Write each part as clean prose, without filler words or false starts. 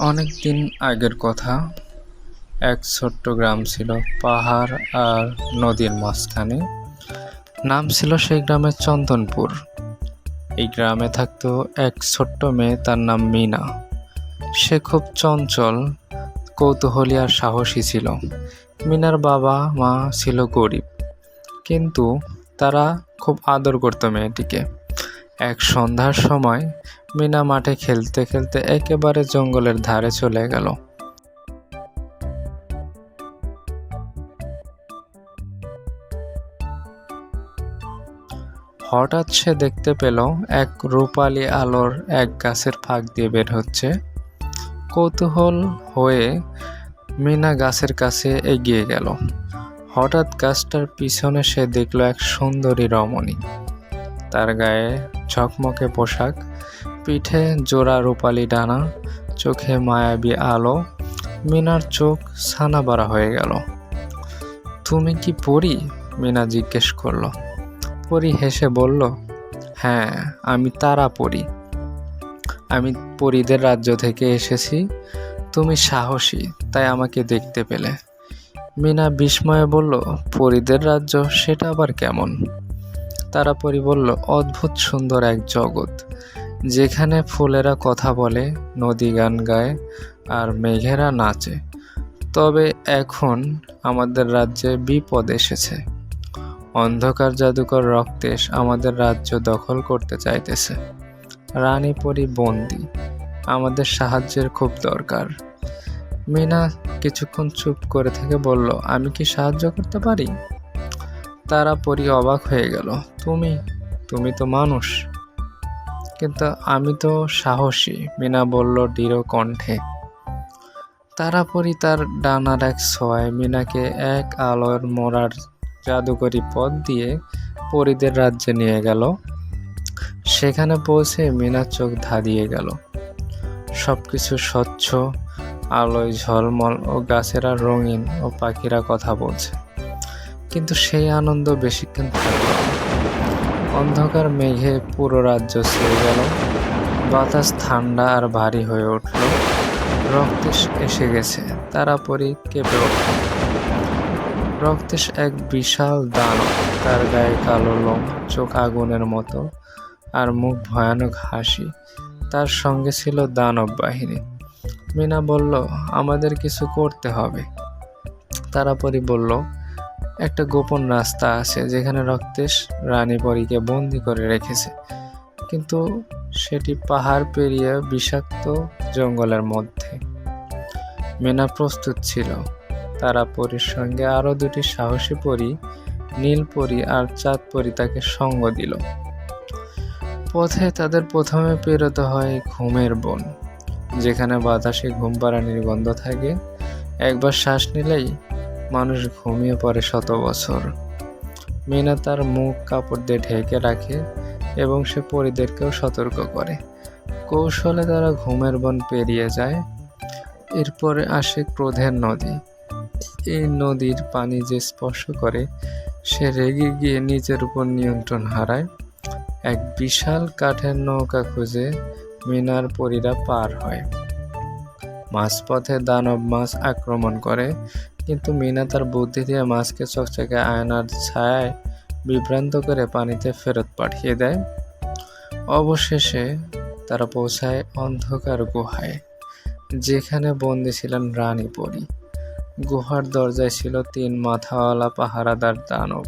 অনেক দিন আগের কথা। এক ছোট্ট গ্রাম ছিল পাহাড় আর নদীর মাঝখানে। নাম ছিল সেই গ্রামের চন্দনপুর। এই গ্রামে থাকতো এক ছোট্ট মেয়ে, তার নাম মিনা। সে খুব চঞ্চল, কৌতূহলী আর সাহসী ছিল। মিনার বাবা মা ছিল গরিব, কিন্তু তারা খুব আদর করত মেয়েটিকে। এক সন্ধ্যার সময় মিনা মাঠে খেলতে খেলতে একেবারে জঙ্গলের ধারে চলে গেল। হঠাৎ সে দেখতে পেল এক রূপালি আলোর এক গাছের ফাঁক দিয়ে বের হচ্ছে। কৌতূহল হয়ে মিনা গাছের কাছে এগিয়ে গেল। হঠাৎ গাছটার পিছনে সে দেখল এক সুন্দরী রমণী। তার গায়ে ঝকমকে পোশাক, পিঠে জোড়া রূপালি ডানা, চোখে মায়াবী আলো। মিনার চোখ ছানাবড়া হয়ে গেল। তুমি কি পরী? মিনা জিজ্ঞেস করলো। পরী হেসে বলল, হ্যাঁ, আমি তারা পরী। আমি পরীদের রাজ্য থেকে এসেছি। তুমি সাহসী, তাই আমাকে দেখতে পেলে। মিনা বিস্ময়ে বলল, পরীদের রাজ্য, সেটা আবার কেমন? তারা পরী বলল, অদ্ভুত সুন্দর এক জগৎ, যেখানে ফুলেরা কথা বলে, নদী গান গায় আর মেঘেরা নাচে। তবে এখন আমাদের রাজ্যে বিপদ এসেছে। অন্ধকার জাদুকর রক্তেশ আমাদের রাজ্য দখল করতে চাইতেছে। রানী পরী বন্দী, আমাদের সাহায্যের খুব দরকার। মিনা কিছুক্ষণ চুপ করে থেকে বলল, আমি কি সাহায্য করতে পারি? তারা পরী অবাক হয়ে গেল। তুমি তো মানুষ। কিন্তু আমি তো সাহসী, মিনা বলল দৃঢ় কণ্ঠে। তারা পরী তার ডানার এক ছোঁয়ায় মিনাকে এক আলোর মোড়ার জাদুকরি পথ দিয়ে পরীদের রাজ্যে নিয়ে গেল। সেখানে পৌঁছে মিনার চোখ ধাঁধিয়ে গেল। সবকিছু স্বচ্ছ, আলোয় ঝলমল ও গাছেরা রঙিন ও পাখিরা কথা বলছে। কিন্তু সেই আনন্দ বেশিক্ষণ থাকল না। অন্ধকার মেঘে পুরো রাজ্য ছেয়ে গেল। বাতাস ঠান্ডা আর ভারী হয়ে উঠল। রক্তেশ এসে গেছে। তারা পরী কেঁপে উঠল। রক্তেশ এক বিশাল দানব। তার গায়ে কালো লোম, চোখ আগুনের মতো আর মুখ ভয়ানক হাসি। তার সঙ্গে ছিল দানব বাহিনী। মিনা বলল, আমাদের কিছু করতে হবে। তারা পরী বলল, একটা গোপন রাস্তা আছে যেখানে রক্তেশ রানী পরীকে বন্দি করে রেখেছে, কিন্তু সেটি পাহাড় পেরিয়ে বিষাক্ত জঙ্গলের মধ্যে। মিনা প্রস্তুত ছিল। তারা পরীর সঙ্গে আরো দুটি সাহসী পরী, নীল পরী আর চাঁদ পরী, তাকে সঙ্গ দিল। পথে তাদের প্রথমে পেরোতে হয় ঘুমের বন, যেখানে বাতাসে ঘুম পাড়ানির গন্ধ থাকে। একবার শ্বাস নিলেই মানুষ ঘুমিয়ে পড়ে 100 বছর। মিনা তার মুখ কাপড় দিয়ে ঢেকে রাখে এবং সে পরীদেরকেও সতর্ক করে। কৌশলে তারা ঘুমের বন পেরিয়ে যায়। এরপরে আসে ক্রোধের নদী। এই নদীর পানি যে স্পর্শ করে, সে রেগে গিয়ে নিজের উপর নিয়ন্ত্রণ হারায়। এক বিশাল কাঠের নৌকা খুঁজে মিনার পরীরা পার হয়। মাঝপথে দানব মাছ আক্রমণ করে, কিন্তু মিনা তার বুদ্ধি দিয়ে মাছকে চকচকে আয়নার ছায়ায় বিভ্রান্ত করে পানিতে ফেরত পাঠিয়ে দেয়। অবশেষে তারা পৌঁছায় অন্ধকার গুহায়, যেখানে বন্দী ছিলেন রানী পরী। গুহার দরজায় ছিল 3 মাথাওয়ালা পাহারাদার দানব।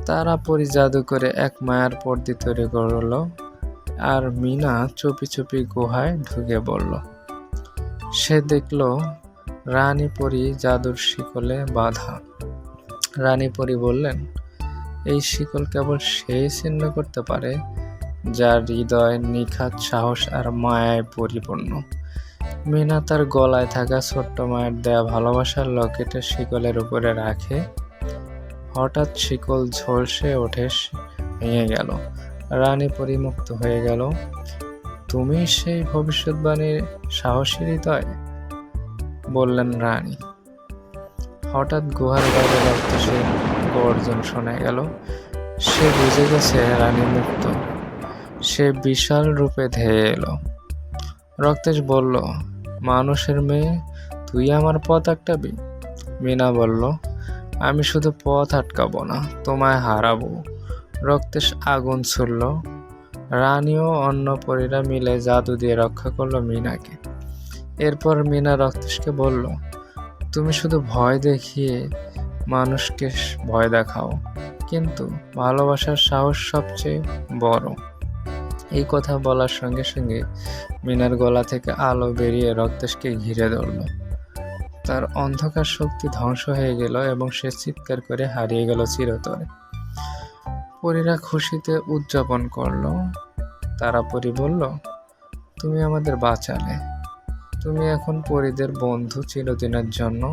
তারা পরী জাদু করে এক মায়ার পর্দা তৈরি করল, আর মিনা চুপি চুপি গুহায় ঢুকে পড়ল। সে দেখল রানী পরী জাদুর শিকলে বাঁধা। রানী পরী বললেন, এই শিকল কেবল সেই ছিন্ন করতে পারে যার হৃদয় নিখাত সাহস আর মায়ায় পরিপূর্ণ। মিনা তার গলায় থাকা ছোট্ট মায়ের দেয়া ভালোবাসার লকেটের শিকলের উপরে রাখে। হঠাৎ শিকল ঝলসে ওঠে, ভেঙে গেল। রানী পরী মুক্ত হয়ে গেল। তুমি সেই ভবিষ্যৎবাণীর সাহসী হৃদয়, বললেন রানী। হঠাৎ গুহার বাইরে রক্তসের গর্জন শোনা গেল। সে বুঝে গেছে রানী মুক্ত। সে বিশাল রূপে ধেয়ে এলো। রক্তেশ বলল, মানুষের মেয়ে, তুই আমার পথ আটকাবি? মিনা বলল, আমি শুধু পথ আটকাবো না, তোমায় হারাবো। রক্তেশ আগুন ছুড়ল। রানী ও অন্য পরীরা মিলে জাদু দিয়ে রক্ষা করলো মিনাকে। এরপর মিনা রক্তেশকে বলল, তুমি শুধু ভয় দেখিয়ে মানুষকে ভয় দেখাও, কিন্তু ভালোবাসার সাহস সবচেয়ে বড়। এই কথা বলার সঙ্গে সঙ্গে মিনার গলা থেকে আলো বেরিয়ে রক্তেশকে ঘিরে ধরল। তার অন্ধকার শক্তি ধ্বংস হয়ে গেল এবং সে চিৎকার করে হারিয়ে গেল চিরতরে। পরীরা খুশিতে উদযাপন করল। তারা পরী বলল, তুমি আমাদের বাঁচালে, তুমি এখন পরীদের বন্ধু চিরদিনের জন্য।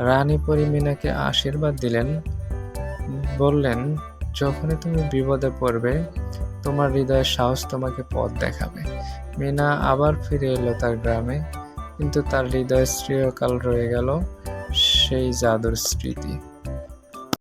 রানী পরী মিনাকে আশীর্বাদ দিলেন, বললেন, যখনই তুমি বিপদে পড়বে তোমার হৃদয়ের সাহস তোমাকে পথ দেখাবে। মিনা আবার ফিরে এলো তার গ্রামে, কিন্তু তার হৃদয়ে চিরকাল রয়ে গেল সেই জাদুর স্মৃতি।